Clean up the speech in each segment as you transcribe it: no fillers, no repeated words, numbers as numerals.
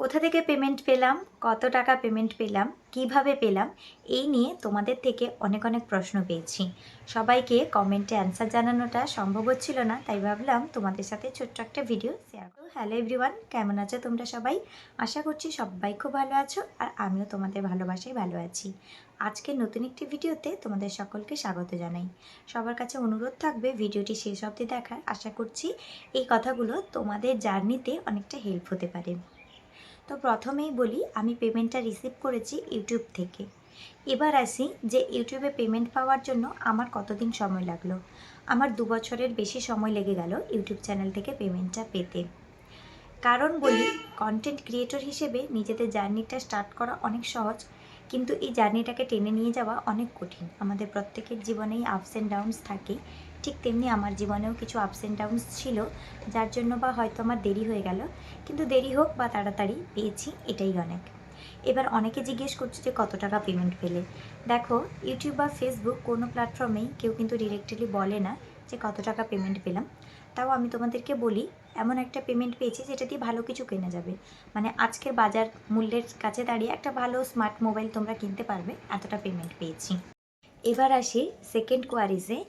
কোথা থেকে পেমেন্ট পেলাম, কত টাকা পেমেন্ট পেলাম, কিভাবে পেলাম, এই নিয়ে তোমাদের থেকে অনেক অনেক প্রশ্ন পেয়েছি। সবাইকে কমেন্টে অ্যান্সার জানানোটা সম্ভব হচ্ছিল না, তাই ভাবলাম তোমাদের সাথে ছোট্ট একটা ভিডিও শেয়ার করো। হ্যালো এভরিওয়ান, কেমন আছো তোমরা সবাই? আশা করছি সবাই খুব ভালো আছো, আর আমিও তোমাদের ভালোবাসায় ভালো আছি। আজকের নতুন একটি ভিডিওতে তোমাদের সকলকে স্বাগত জানাই। সবার কাছে অনুরোধ থাকবে ভিডিওটি শেষ অবধি দেখার। আশা করছি এই কথাগুলো তোমাদের জার্নিতে অনেকটা হেল্প হতে পারে। তো প্রথমেই বলি, আমি পেমেন্টটা রিসিভ করেছি ইউটিউব থেকে। এবার আসি যে ইউটিউবে পেমেন্ট পাওয়ার জন্য আমার কতদিন সময় লাগলো। আমার 2 বছরের বেশি সময় লেগে গেল ইউটিউব চ্যানেল থেকে পেমেন্টটা পেতে। কারণ বলি, কন্টেন্ট ক্রিয়েটর হিসেবে নিজেদের জার্নিটা স্টার্ট করা অনেক সহজ, কিন্তু এই জার্নিটাকে টেনে নিয়ে যাওয়া অনেক কঠিন। আমাদের প্রত্যেকের জীবনেই আপস অ্যান্ড ডাউনস থাকে, ঠিক তেমনি আমার জীবনেও কিছু আপস অ্যান্ড ডাউনস ছিল, যার জন্য বা হয়তো আমার দেরি হয়ে গেল। কিন্তু দেরি হোক বা তাড়াতাড়ি পেয়েছি, এটাই অনেক। এবার অনেকে জিজ্ঞেস করছে যে কত টাকা পেমেন্ট পেলে। দেখো, ইউটিউব বা ফেসবুক কোনো প্ল্যাটফর্মেই কেউ কিন্তু ডিরেক্টলি বলে না যে কত টাকা পেমেন্ট পেলাম। তাও আমি তোমাদেরকে বলি, এমন একটা পেমেন্ট পেয়েছি যেটা দিয়ে ভালো কিছু কেনা যাবে। মানে আজকের বাজার মূল্যের কাছে দাঁড়িয়ে একটা ভালো স্মার্ট মোবাইল তোমরা কিনতে পারবে, এতটা পেমেন্ট পেয়েছি। এবার আসি সেকেন্ড কোয়ারিজে,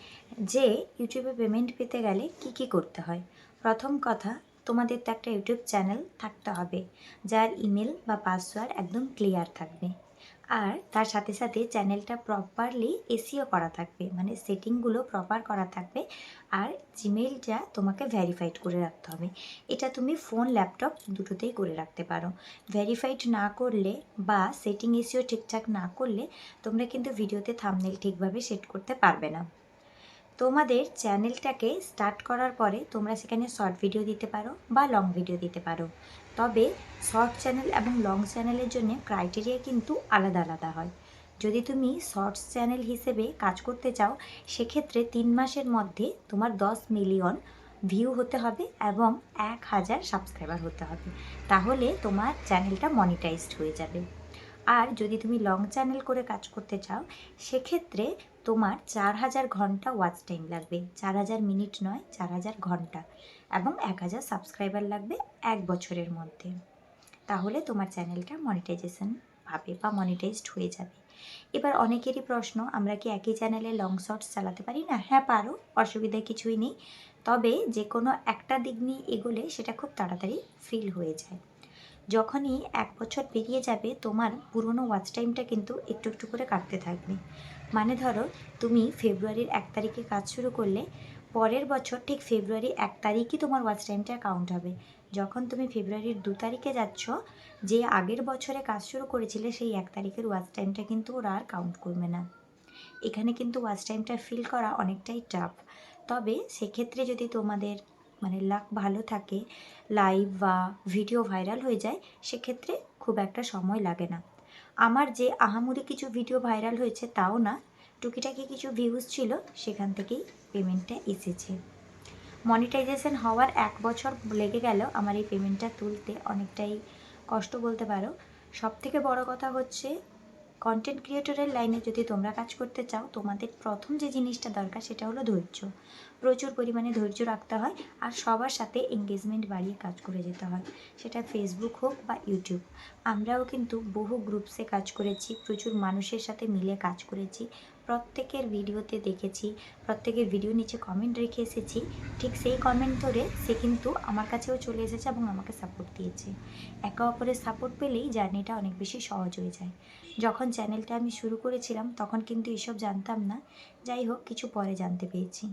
যে ইউটিউবে পেমেন্ট পেতে গেলে কি কি করতে হয়। প্রথম কথা, তোমাদের তো একটা ইউটিউব চ্যানেল থাকতে হবে, যার ইমেল বা পাসওয়ার্ড একদম ক্লিয়ার থাকবে। আর তার সাথে সাথে চ্যানেলটা প্রপারলি এসিও করা থাকবে, মানে সেটিংগুলো প্রপার করা থাকবে। আর জিমেইলটা তোমাকে ভেরিফাইড করে রাখতে হবে। এটা তুমি ফোন ল্যাপটপ দুটোতেই করে রাখতে পারো। ভেরিফাইড না করলে বা সেটিং এসিও ঠিকঠাক না করলে তোমরা কিন্তু ভিডিওতে থাম্বনেল ঠিকভাবে সেট করতে পারবে না। তোমাদের চ্যানেলটাকে স্টার্ট করার পরে তোমরা সেখানে শর্ট ভিডিও দিতে পারো বা লং ভিডিও দিতে পারো। তবে শর্ট চ্যানেল এবং লং চ্যানেলের জন্য ক্রাইটেরিয়া কিন্তু আলাদা আলাদা হয়। যদি তুমি শর্টস চ্যানেল হিসেবে কাজ করতে চাও, সেক্ষেত্রে 3 মাসের মধ্যে তোমার 10 মিলিয়ন ভিউ হতে হবে এবং 1000 সাবস্ক্রাইবার হতে হবে, তাহলে তোমার চ্যানেলটা মনিটাইজড হয়ে যাবে। আর যদি তুমি লং চ্যানেল করে কাজ করতে চাও, সেক্ষেত্রে তোমার 4000 ঘন্টা ওয়াচ টাইম লাগবে। 4000 মিনিট নয়, 4000 ঘন্টা। এবং 1000 সাবস্ক্রাইবার লাগবে 1 বছরের মধ্যে। তাহলে তোমার চ্যানেলটা মনিটাইজেশন পাবে বা মনিটাইজড হয়ে যাবে। এবার অনেকেরই প্রশ্ন, আমরা কি একই চ্যানেলে লং শর্টস চালাতে পারি না? হ্যাঁ পারো, অসুবিধা কিছুই নেই। তবে যে কোনো একটা দিক নিয়ে এগোলে সেটা খুব তাড়াতাড়ি ফিল হয়ে যায়। যখনই 1 বছর পেরিয়ে যাবে, তোমার পুরনো ওয়াচ টাইমটা কিন্তু একটু একটু করে কাটতে থাকবে। মানে ধরো, তুমি ফেব্রুয়ারির 1 তারিখে কাজ শুরু করলে, পরের বছর ঠিক ফেব্রুয়ারি 1 তারিখই তোমার ওয়াচ টাইমটা কাউন্ট হবে। যখন তুমি ফেব্রুয়ারির 2 তারিখে যাচ্ছ, যে আগের বছরে কাজ শুরু করেছিলে, সেই 1 তারিখের ওয়াচ টাইমটা কিন্তু ওরা আর কাউন্ট করবে না। এখানে কিন্তু ওয়াচ টাইমটা ফিল করা অনেকটাই টাফ। তবে সেক্ষেত্রে যদি তোমাদের মানে লাক ভালো থাকে, লাইভ বা ভিডিও ভাইরাল হয়ে যায়, সেক্ষেত্রে খুব একটা সময় লাগে না। আমার যে আহামরি কিছু ভিডিও ভাইরাল হয়েছে তাও না, টুকিটাকি কিছু ভিউজ ছিল, সেখান থেকেই পেমেন্টটা এসেছে। মনিটাইজেশন হওয়ার 1 বছর লেগে গেল আমার এই পেমেন্টটা তুলতে, অনেকটাই কষ্ট বলতে পারো। সবথেকে বড় কথা হচ্ছে, কন্টেন্ট ক্রিয়েটরের লাইনে যদি তোমরা কাজ করতে চাও, তোমাদের প্রথম যে জিনিসটা দরকার সেটা হলো ধৈর্য। প্রচুর পরিমাণে ধৈর্য রাখতে হয়, আর সবার সাথে এঙ্গেজমেন্ট বাড়িয়ে কাজ করে যেতে হয়। সেটা ফেসবুক হোক বা ইউটিউব। আমরাও কিন্তু বহু গ্রুপসে কাজ করেছি, প্রচুর মানুষের সাথে মিলে কাজ করেছি, প্রত্যেকের ভিডিওতে দেখেছি, প্রত্যেকের ভিডিও নিচে কমেন্ট রেখে এসেছি। ঠিক সেই কমেন্ট ধরে সে কিন্তু আমার কাছেও চলে এসেছে এবং আমাকে সাপোর্ট দিয়েছে। একে অপরের সাপোর্ট পেলেই জার্নিটা অনেক বেশি সহজ হয়ে যায়। যখন চ্যানেলটা আমি শুরু করেছিলাম তখন কিন্তু এসব জানতাম না। যাই হোক, কিছু পরে জানতে পেরেছি।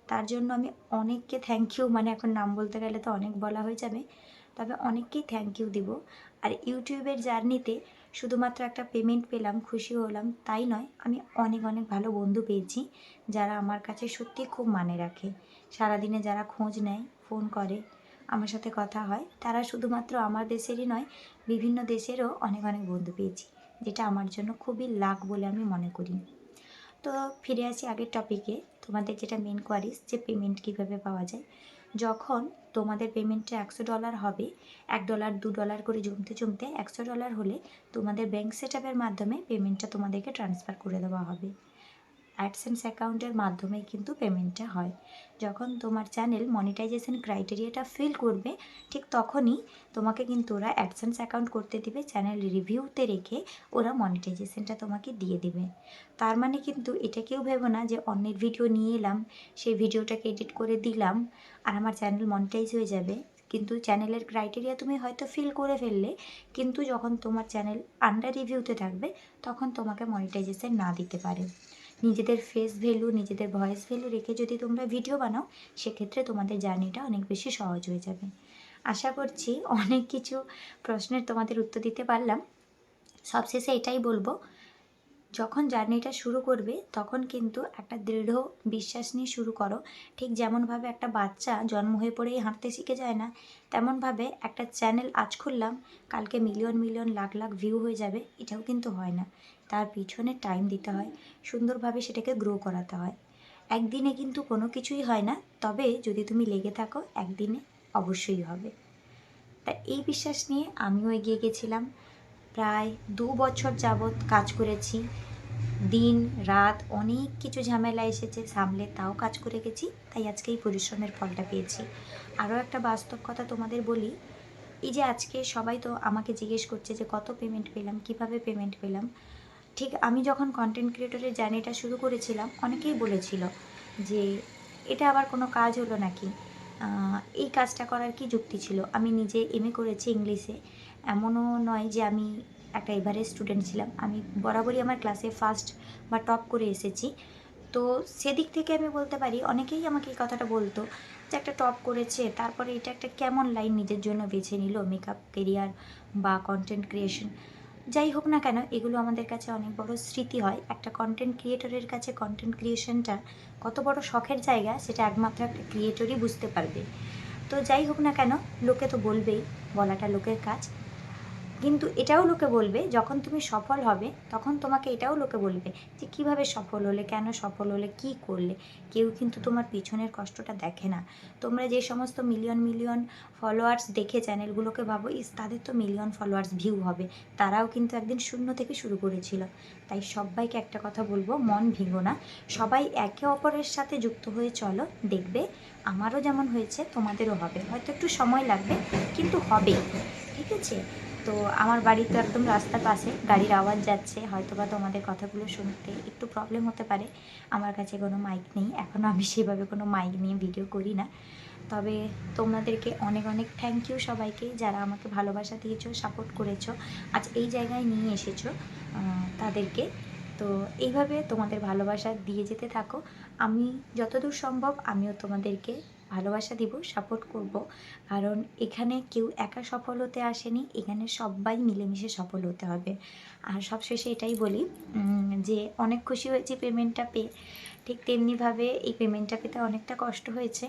তার জন্য আমি অনেককে থ্যাংক ইউ, মানে এখন নাম বলতে গেলে তো অনেক বলা হয়ে যাবে, তবে অনেককেই থ্যাংক ইউ দিব। আর ইউটিউবের জার্নিতে শুধুমাত্র একটা পেমেন্ট পেলাম, খুশি হলাম তাই নয়, আমি অনেক অনেক ভালো বন্ধু পেয়েছি, যারা আমার কাছে সত্যি খুব মানে রাখে। সারাদিনে যারা খোঁজ নেয়, ফোন করে, আমার সাথে কথা হয়, তারা শুধুমাত্র আমার দেশেরই নয়, বিভিন্ন দেশেরও অনেক অনেক বন্ধু পেয়েছি, যেটা আমার জন্য খুবই লাক বলে আমি মনে করি। তো ফিরে আসি আগের টপিকে, তোমাদের যেটা মেন কোয়ারিজ, যে পেমেন্ট কীভাবে পাওয়া যায়। যখন তোমাদের পেমেন্টটা $100 হবে, $1 $2 করে জমতে জমতে $100 হলে তোমাদের ব্যাঙ্ক সেট আপের মাধ্যমে পেমেন্টটা তোমাদেরকে ট্রান্সফার করে দেওয়া হবে। অ্যাডসেন্স অ্যাকাউন্টের মাধ্যমেই কিন্তু পেমেন্টটা হয়। যখন তোমার চ্যানেল মনিটাইজেশন ক্রাইটেরিয়াটা ফিল করবে ঠিক তখনই তোমাকে কিন্তু ওরা অ্যাডসেন্স অ্যাকাউন্ট করতে দিবে, চ্যানেল রিভিউতে রেখে ওরা মনিটাইজেশনটা তোমাকে দিয়ে দিবে। তার মানে কিন্তু এটা কেউ ভেবো না যে অন্যের ভিডিও নিয়ে এলাম, সেই ভিডিওটাকে এডিট করে দিলাম আর আমার চ্যানেল মনিটাইজ হয়ে যাবে। কিন্তু চ্যানেলের ক্রাইটেরিয়া তুমি হয়তো ফিল করে ফেললে, কিন্তু যখন তোমার চ্যানেল আন্ডার রিভিউতে থাকবে তখন তোমাকে মনিটাইজেশন না দিতে পারে। নিজেদের ফেস ভ্যালু, নিজেদের ভয়েস ভ্যালু রেখে যদি তোমরা ভিডিও বানাও, সেক্ষেত্রে তোমাদের জার্নিটা অনেক বেশি সহজ হয়ে যাবে। আশা করছি অনেক কিছু প্রশ্নের তোমাদের উত্তর দিতে পারলাম। সবশেষে এটাই বলবো, যখন জার্নিটা শুরু করবে তখন কিন্তু একটা দৃঢ় বিশ্বাস নিয়ে শুরু করো। ঠিক যেমনভাবে একটা বাচ্চা জন্ম হয়ে পড়েই হাঁটতে শিখে যায় না, তেমনভাবে একটা চ্যানেল আজ খুললাম, কালকে million million lakh lakh view হয়ে যাবে, এটাও কিন্তু হয় না। তার পিছনে টাইম দিতে হয়, সুন্দরভাবে সেটাকে গ্রো করাতে হয়। একদিনে কিন্তু কোনো কিছুই হয় না, তবে যদি তুমি লেগে থাকো একদিনে অবশ্যই হবে। তা এই বিশ্বাস নিয়ে আমিও এগিয়ে গেছিলাম। প্রায় 2 বছর যাবৎ কাজ করেছি, দিন রাত অনেক কিছু ঝামেলা এসেছে সামলে, তাও কাজ করে গেছি, তাই আজকে এই পরিশ্রমের ফলটা পেয়েছি। আরও একটা বাস্তব কথা তোমাদের বলি, এই যে আজকে সবাই তো আমাকে জিজ্ঞেস করছে যে কত পেমেন্ট পেলাম, কিভাবে পেমেন্ট পেলাম। ঠিক আমি যখন কন্টেন্ট ক্রিয়েটরের জার্নিটা শুরু করেছিলাম, অনেকেই বলেছিল যে এটা আবার কোনো কাজ হলো নাকি, এই কাজটা করার কি যুক্তি ছিল। আমি নিজে এমএ করেছি ইংলিশে, এমনও নয় যে আমি একটা এভারেজ স্টুডেন্ট ছিলাম, আমি বরাবরই আমার ক্লাসে ফার্স্ট বা টপ করে এসেছি। তো সেদিক থেকে আমি বলতে পারি, অনেকেই আমাকে এই কথাটা বলতো যে একটা টপ করেছে, তারপরে এটা একটা কেমন লাইন নিজের জন্য বেছে নিল, মেকআপ কেরিয়ার বা কন্টেন্ট ক্রিয়েশন। যাই হোক না কেন, এগুলো আমাদের কাছে অনেক বড় স্মৃতি হয়। একটা কন্টেন্ট ক্রিয়েটরের কাছে কন্টেন্ট ক্রিয়েশনটা কত বড় শখের জায়গা, সেটা একমাত্র একটা ক্রিয়েটরই বুঝতে পারবে। তো যাই হোক না কেন, লোকে তো বলবেই, বলাটা লোকের কাজ। কিন্তু এটাও লোকে বলবে যখন তুমি সফল হবে, তখন তোমাকে এটাও লোকে বলবে যে কিভাবে সফল হলে, কেন সফল হলে, কি করলে। কেউ কিন্তু তোমার পিছনের কষ্টটা দেখে না। তোমরা যে সমস্ত মিলিয়ন মিলিয়ন ফলোয়ার্স দেখে চ্যানেলগুলোকে ভাবো ইস তাদের তো মিলিয়ন ফলোয়ার্স ভিউ হবে, তারাও কিন্তু একদিন শূন্য থেকে শুরু করেছিল। তাই সবাইকে একটা কথা বলবো, মন ভেঙো না, সবাই একে অপরের সাথে যুক্ত হয়ে চলো, দেখবে আমারও যেমন হয়েছে তোমাদেরও হবে। হয়তো একটু সময় লাগবে, কিন্তু হবে। ঠিক আছে? তো আমার বাড়ি তো একদম রাস্তার পাশে, গাড়ির আওয়াজ যাচ্ছে, হয়তো বা তোমাদের কথাগুলো শুনতে একটু প্রবলেম হতে পারে। আমার কাছে কোনো মাইক নেই, এখনও আমি সেভাবে কোনো মাইক নিয়ে ভিডিও করি না। তবে তোমাদেরকে অনেক অনেক থ্যাংক ইউ সবাইকে, যারা আমাকে ভালোবাসা দিয়েছো, সাপোর্ট করেছো, আজ এই জায়গায় নিয়ে এসেছো, তাদেরকে। তো এইভাবে তোমাদের ভালোবাসা দিয়ে যেতে থাকো। আমি যতদূর সম্ভব আমিও তোমাদেরকে ভালোবাসা দিব, সাপোর্ট করব। কারণ এখানে কেউ একা সফল হতে আসেনি, এখানে সবাই মিলেমিশে সফল হতে হবে। আর সবশেষে এটাই বলি যে অনেক খুশি হয়েছি পেমেন্টটা পেয়ে, ঠিক তেমনিভাবে এই পেমেন্টটা পেতে অনেকটা কষ্ট হয়েছে।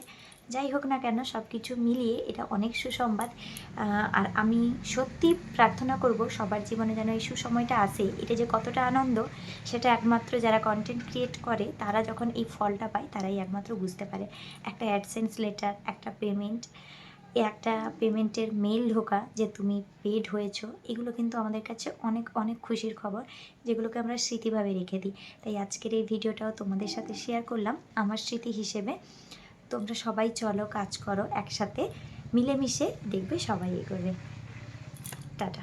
যাই হোক না কেন, সব কিছু মিলিয়ে এটা অনেক সুসংবাদ। আর আমি সত্যি প্রার্থনা করব সবার জীবনে যেন এই সুসময়টা আসে। এটা যে কতটা আনন্দ, সেটা একমাত্র যারা কন্টেন্ট ক্রিয়েট করে তারা যখন এই ফলটা পায় তারাই একমাত্র বুঝতে পারে। একটা অ্যাডসেন্স লেটার, একটা পেমেন্ট, একটা পেমেন্টের মেল ঢোকা যে তুমি পেড হয়েছো, এগুলো কিন্তু আমাদের কাছে অনেক অনেক খুশির খবর, যেগুলোকে আমরা স্মৃতিভাবে রেখে দিই। তাই আজকের এই ভিডিওটাও তোমাদের সাথে শেয়ার করলাম আমার স্মৃতি হিসেবে। তোমরা সবাই চলো, কাজ করো একসাথে, মিলেমিশে, দেখবে সবাই এগোবে। টাটা।